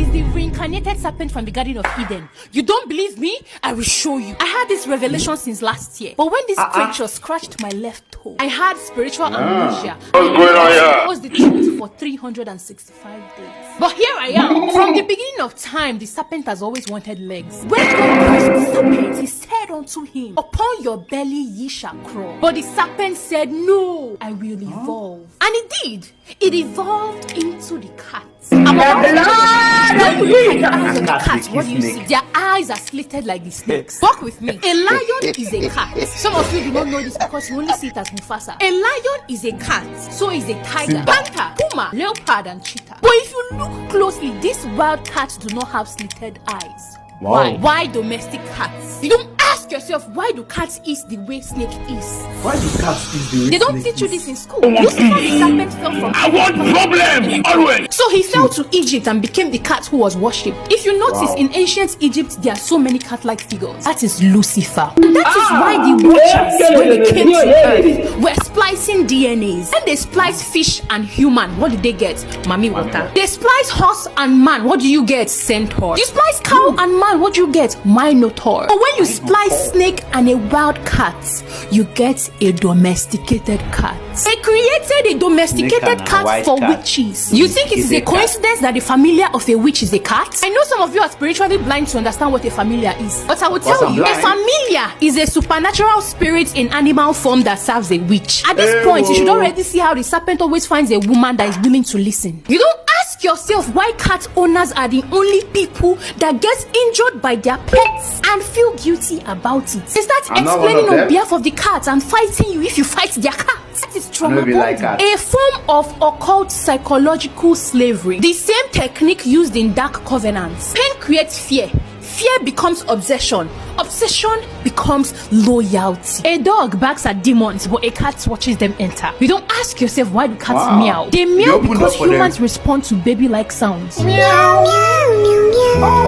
is the reincarnated serpent from the Garden of Eden. You don't believe me? I will show you. I had this revelation since last year. But when this creature scratched my left toe, I had spiritual amnesia. What's going on here? I was the truth for 365 days. But here I am. From the beginning of time, the serpent has always wanted legs. When God cursed the serpent, he said unto him, upon your belly ye shall crawl. But the serpent said, no, I will evolve. And it did. It evolved into the cat. When you look at the eyes of the cat, what do you see? Their eyes are slitted like the snakes. Walk with me. A lion is a cat. Some of you do not know this because you only see it as Mufasa. A lion is a cat. So is a tiger, panther, puma, leopard, and cheetah. But if you look closely, these wild cats do not have slitted eyes. Wow. Why domestic cats? You don't ask yourself, why do cats eat the way snake is? Why do cats eat the way They don't snake teach you is? this in school. You see how the serpent fell from I want problem always. So he fell to Egypt and became the cat who was worshipped. If you notice, in ancient Egypt, there are so many cat-like figures. That is Lucifer. And that is why the watchers, when they came to earth, were splicing DNAs. And they spliced fish and human. What did they get? Mami water. They spliced horse and man. What do you get? Centaur. You splice cow and man. What do you get? Minotaur. But when you splice snake and a wild cat, you get a domesticated cat. They created a domesticated cat for witches. You think it is a coincidence that the familiar of a witch is a cat? I know some of you are spiritually blind to understand what a familiar is, but I will tell you, a familiar is a supernatural spirit in animal form that serves a witch. At this point, you should already see how the serpent always finds a woman that is willing to listen. You don't ask yourself why cat owners are the only people that get injured by their pets and feel guilty about it. They start explaining on behalf of the cat and fighting you if you fight their cat. That is trauma bonding, a form of occult psychological slavery. The same technique used in dark covenants. Pain creates fear. Fear becomes obsession. Obsession becomes loyalty. A dog barks at demons, but a cat watches them enter. You don't ask yourself why do cats meow. They meow because humans respond to baby-like sounds. Meow.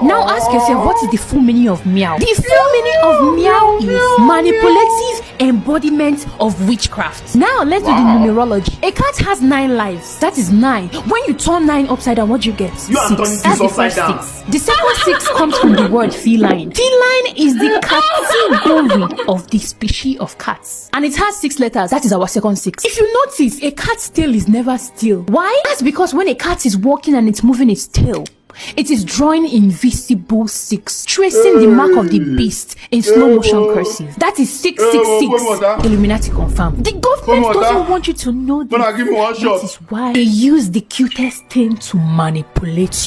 Now ask yourself, what is the full meaning of meow? The full meaning of meow is manipulative embodiment of witchcraft. Now let's do the numerology. A cat has 9 lives. That is 9. When you turn 9 upside down, what do you get? 6. That's the first 6. The second 6 comes from the word feline. Feline is the category of the species of cats, and it has 6 letters. That is our second 6. If you notice, a cat's tail is never still. Why? That's because when a cat is walking and it's moving its tail, it is drawing invisible 6, tracing the mark of the beast in slow motion cursive. That is 666. Illuminati confirmed. The government doesn't want you to know this. That is why they use the cutest thing to manipulate you.